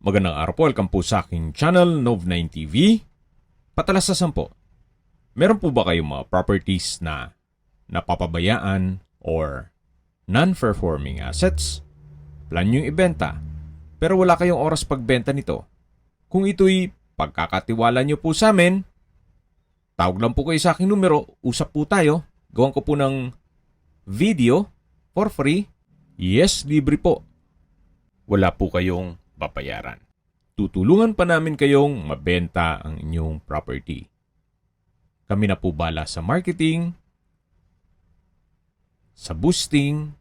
Magandang araw po, welcome po sa aking channel, Nov9 TV. Patalasasan po, meron po ba kayong mga properties na napapabayaan or non-performing assets? Plan nyo ibenta, pero wala kayong oras pagbenta nito. Kung ito'y pagkakatiwala nyo po sa amin, tawag lang po kayo sa aking numero, usap po tayo, gawan ko po ng video for free. Yes, libre po. Wala po kayong babayaran. Tutulungan pa namin kayong mabenta ang inyong property. Kami na po bala sa marketing, sa boosting,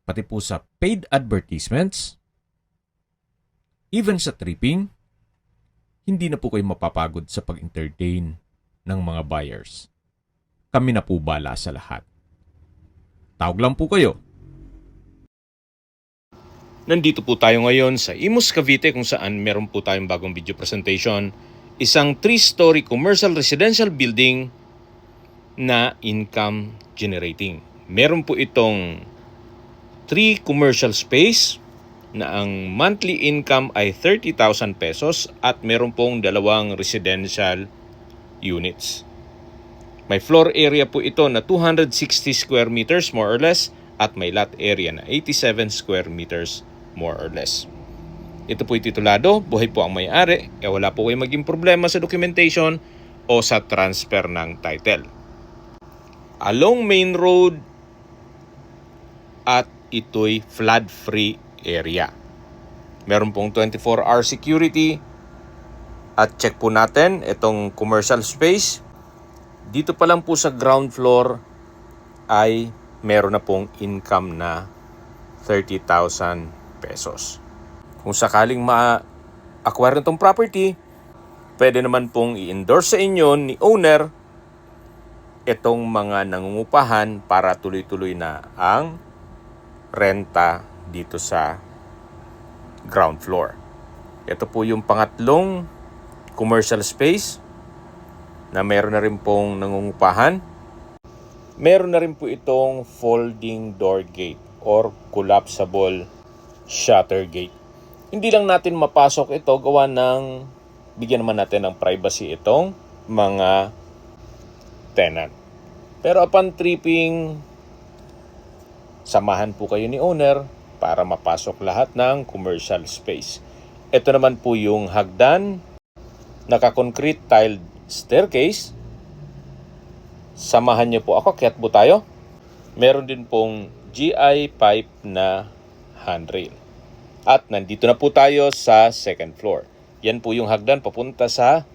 pati po sa paid advertisements, even sa tripping. Hindi na po kayo mapapagod sa pag-entertain ng mga buyers. Kami na po bala sa lahat. Tawag lang po kayo. Nandito po tayo ngayon sa Imus, Cavite kung saan meron po tayong bagong video presentation. Isang 3-story commercial residential building na income generating. Meron po itong 3 commercial space na ang monthly income ay 30,000 pesos at meron pong 2 residential units. May floor area po ito na 260 square meters more or less at may lot area na 87 square meters more or less. Ito po'y titulado, buhay po ang may-ari, wala po kayong maging problema sa documentation o sa transfer ng title. Along main road at ito'y flood-free area. Meron pong 24-hour security at check po natin itong commercial space. Dito pa lang po sa ground floor ay meron na pong income na 30,000 pesos. Kung sakaling ma-acquire nitong property, pwede naman pong i-endorse sa inyo ni owner itong mga nangungupahan para tuloy-tuloy na ang renta dito sa ground floor. Ito po yung pangatlong commercial space na meron na rin pong nangungupahan. Meron na rin po itong folding door gate or collapsible shutter gate. Hindi lang natin mapasok ito gawa ng bigyan naman natin ng privacy itong mga tenant. Pero upon tripping, samahan po kayo ni owner para mapasok lahat ng commercial space. Ito naman po yung hagdan, naka-concrete tiled staircase. Samahan niyo po ako, akyat po tayo. Meron din pong GI pipe na handrail. At nandito na po tayo sa second floor. Yan po yung hagdan papunta sa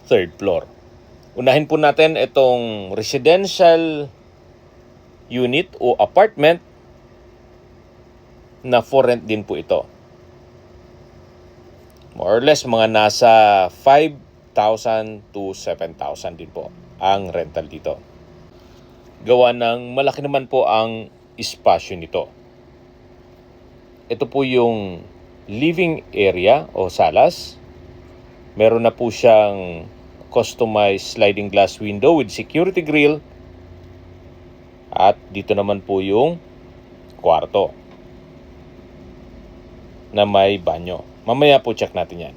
third floor. Unahin po natin itong residential unit o apartment na for rent din po ito. More or less mga nasa 5,000 to 7,000 din po ang rental dito. Gawa ng malaki naman po ang espasyo nito. Ito po yung living area o salas. Meron na po siyang customized sliding glass window with security grill. At dito naman po yung kwarto na may banyo. Mamaya po check natin yan.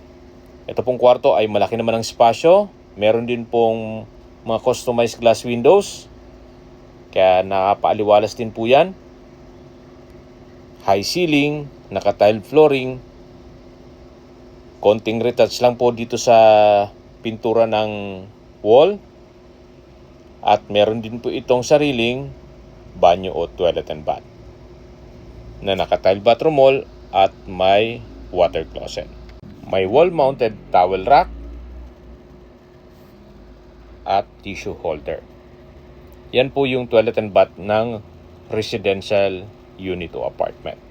Ito pong kwarto ay malaki naman ang espasyo. Meron din pong mga customized glass windows. Kaya nakapaaliwalas din po yan. High ceiling, naka-tiled flooring. Konting retouch lang po dito sa pintura ng wall. At meron din po itong sariling banyo o toilet and bath na naka-tile bathroom wall at may water closet. May wall-mounted towel rack at tissue holder. Yan po yung toilet and bath ng residential unit o apartment.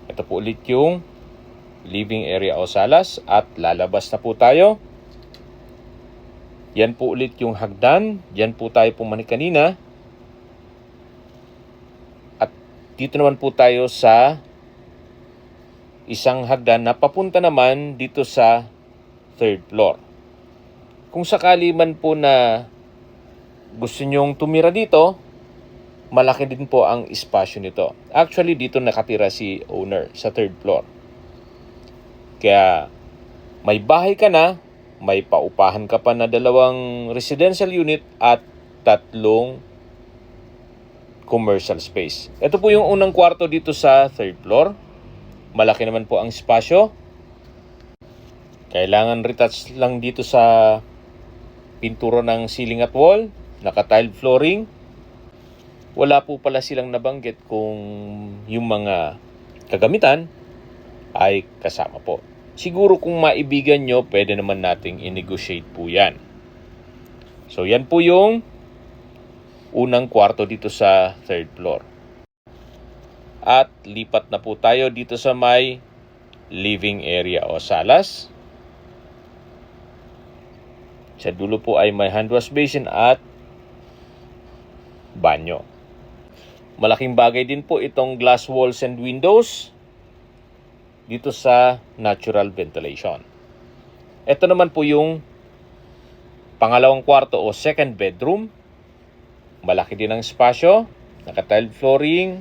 Ito po ulit yung living area o salas at lalabas na po tayo. Yan po ulit yung hagdan. Yan po tayo pumanik kanina. At dito naman po tayo sa isang hagdan na papunta naman dito sa third floor. Kung sakali man po na gusto nyong tumira dito, malaki din po ang espasyo nito. Actually, dito nakatira si owner sa 3rd floor. Kaya may bahay ka na, may paupahan ka pa na 2 residential unit at 3 commercial space. Ito po yung unang kwarto dito sa 3rd floor. Malaki naman po ang espasyo. Kailangan retouch lang dito sa pintura ng ceiling at wall, naka-tiled flooring. Wala po pala silang nabanggit kung yung mga kagamitan ay kasama po. Siguro kung maibigan nyo, pwede naman nating i-negotiate po yan. So yan po yung unang kwarto dito sa 3rd floor. At lipat na po tayo dito sa may living area o salas. Sa dulo po ay may hand wash basin at banyo. Malaking bagay din po itong glass walls and windows dito sa natural ventilation. Ito naman po yung pangalawang kwarto o second bedroom. Malaki din ang espasyo, naka-tiled flooring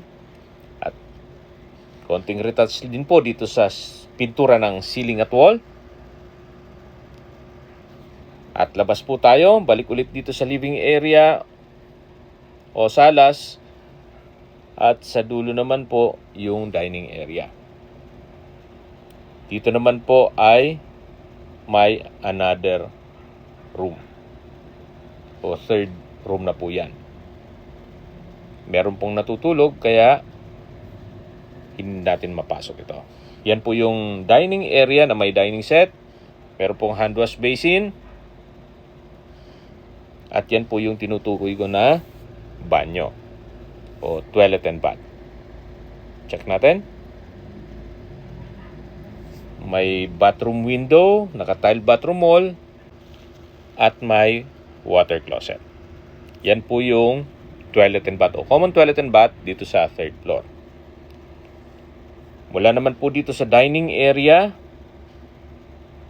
at konting retouch din po dito sa pintura ng ceiling at wall. At labas po tayo, balik ulit dito sa living area o salas. At sa dulo naman po yung dining area. Dito naman po ay may another room. O 3rd room na po yan. Meron pong natutulog kaya hindi natin mapasok ito. Yan po yung dining area na may dining set. Meron pong hand wash basin. At yan po yung tinutukoy ko na banyo o toilet and bath. Check natin. May bathroom window, naka-tile bathroom wall, at may water closet. Yan po yung toilet and bath o common toilet and bath dito sa 3rd floor. Mula naman po dito sa dining area,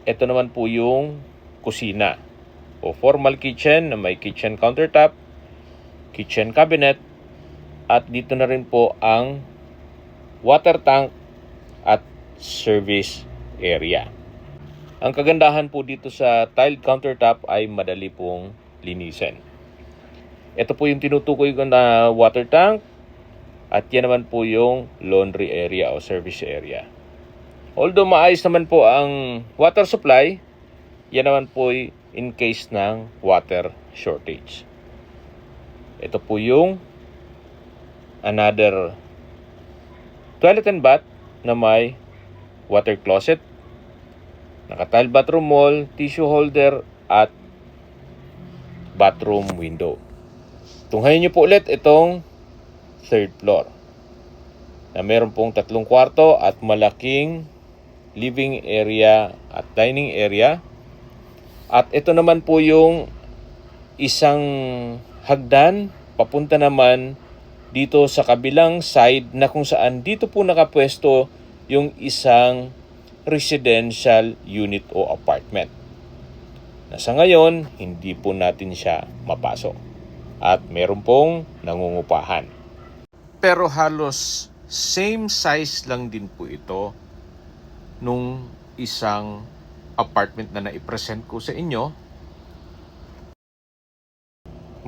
ito naman po yung kusina o formal kitchen na may kitchen countertop, kitchen cabinet, at dito na rin po ang water tank at service area. Ang kagandahan po dito sa tiled countertop ay madali pong linisin. Ito po yung tinutukoy ko na water tank at yan naman po yung laundry area o service area. Although maayos naman po ang water supply, yan naman po in case ng water shortage. Ito po yung another toilet and bath na may water closet, naka-tile bathroom wall, tissue holder, at bathroom window. Tunghayin niyo po ulit itong 3rd floor na meron pong 3 kwarto at malaking living area at dining area. At ito naman po yung isang hagdan papunta naman dito sa kabilang side na kung saan dito po nakapwesto yung isang residential unit o apartment. Na sa ngayon, hindi po natin siya mapasok. At meron pong nangungupahan. Pero halos same size lang din po ito nung isang apartment na naipresent ko sa inyo.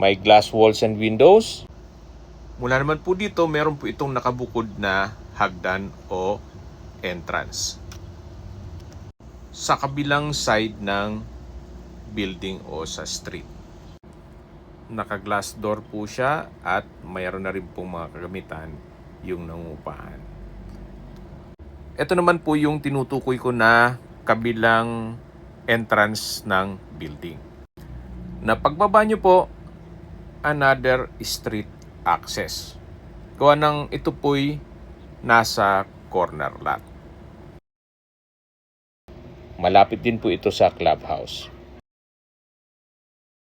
May glass walls and windows. Mula naman po dito, meron po itong nakabukod na hagdan o entrance sa kabilang side ng building o sa street. Naka-glass door po siya at mayroon na rin pong mga kagamitan yung nangungupahan. Ito naman po yung tinutukoy ko na kabilang entrance ng building. Na pagbaba nyo po, another street access. Gawa ng ito po'y nasa corner lot. Malapit din po ito sa clubhouse.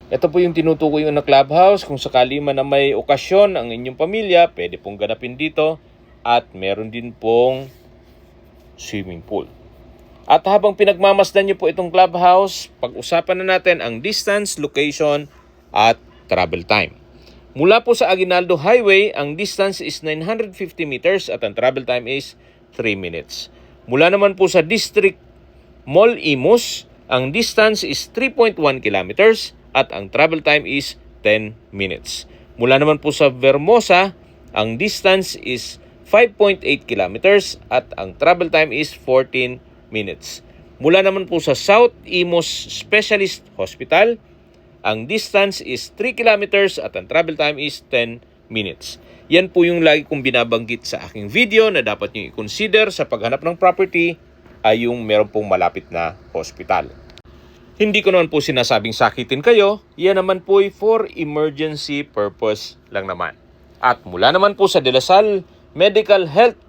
Ito po yung tinutukoy na clubhouse. Kung sakali man na may okasyon ang inyong pamilya, pwede pong ganapin dito. At meron din pong swimming pool. At habang pinagmamasdan nyo po itong clubhouse, pag-usapan na natin ang distance, location, at travel time. Mula po sa Aguinaldo Highway, ang distance is 950 meters at ang travel time is 3 minutes. Mula naman po sa District Mall Imus, ang distance is 3.1 kilometers at ang travel time is 10 minutes. Mula naman po sa Vermosa, ang distance is 5.8 kilometers at ang travel time is 14 minutes. Mula naman po sa South Imus Specialist Hospital, ang distance is 3 kilometers at ang travel time is 10 minutes. Yan po yung lagi kong binabanggit sa aking video na dapat nyo i-consider sa paghanap ng property ay yung meron pong malapit na hospital. Hindi ko naman po sinasabing sakitin kayo, yan naman po ay for emergency purpose lang naman. At mula naman po sa De La Salle Medical Health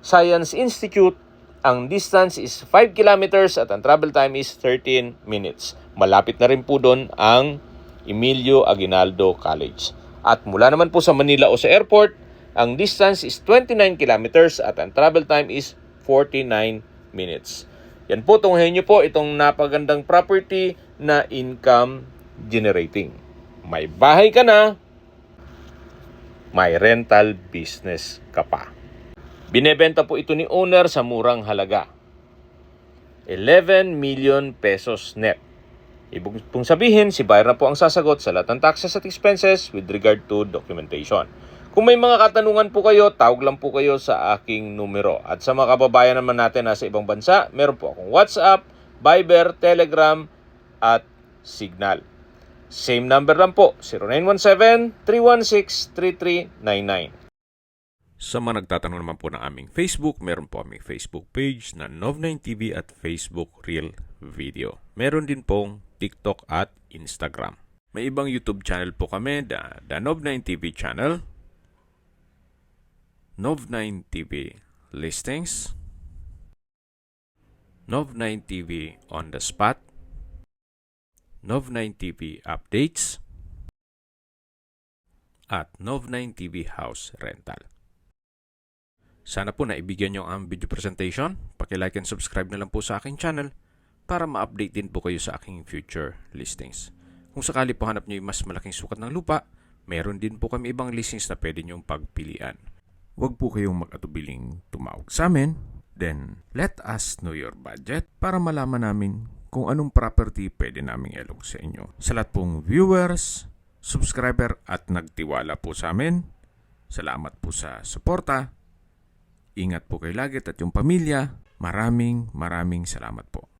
Science Institute, ang distance is 5 kilometers at ang travel time is 13 minutes. Malapit na rin po doon ang Emilio Aguinaldo College. At mula naman po sa Manila o sa airport, ang distance is 29 kilometers at ang travel time is 49 minutes. Yan po, tunghayin nyo po itong napagandang property na income generating. May bahay ka na, may rental business ka pa. Binebenta po ito ni owner sa murang halaga. 11 million pesos net. Ibig pong sabihin, si buyer na po ang sasagot sa lahat ng taxes at expenses with regard to documentation. Kung may mga katanungan po kayo, tawag lang po kayo sa aking numero. At sa mga kababayan naman natin nasa ibang bansa, meron po akong WhatsApp, Viber, Telegram, at Signal. Same number lang po, 0917-316-3399. Sa mga nagtatanong naman po ng aming Facebook, meron po aming Facebook page na Nov9TV at Facebook Real Video. Meron din pong TikTok at Instagram. May ibang YouTube channel po kami, the Nov9TV channel, Nov9TV Listings, Nov9TV On The Spot, Nov9TV Updates, at Nov9TV House Rental. Sana po naibigyan nyo ang video presentation. Paki-like and subscribe na lang po sa aking channel para ma-update din po kayo sa aking future listings. Kung sakali po hanap nyo yung mas malaking sukat ng lupa, meron din po kami ibang listings na pwede nyong pagpilian. Huwag po kayong mag-atubiling tumawag sa amin. Then, let us know your budget para malaman namin kung anong property pwede naming ilog sa inyo. Sa lahat pong viewers, subscriber at nagtiwala po sa amin, salamat po sa suporta. Ingat po kayo lagi at yung pamilya. Maraming salamat po.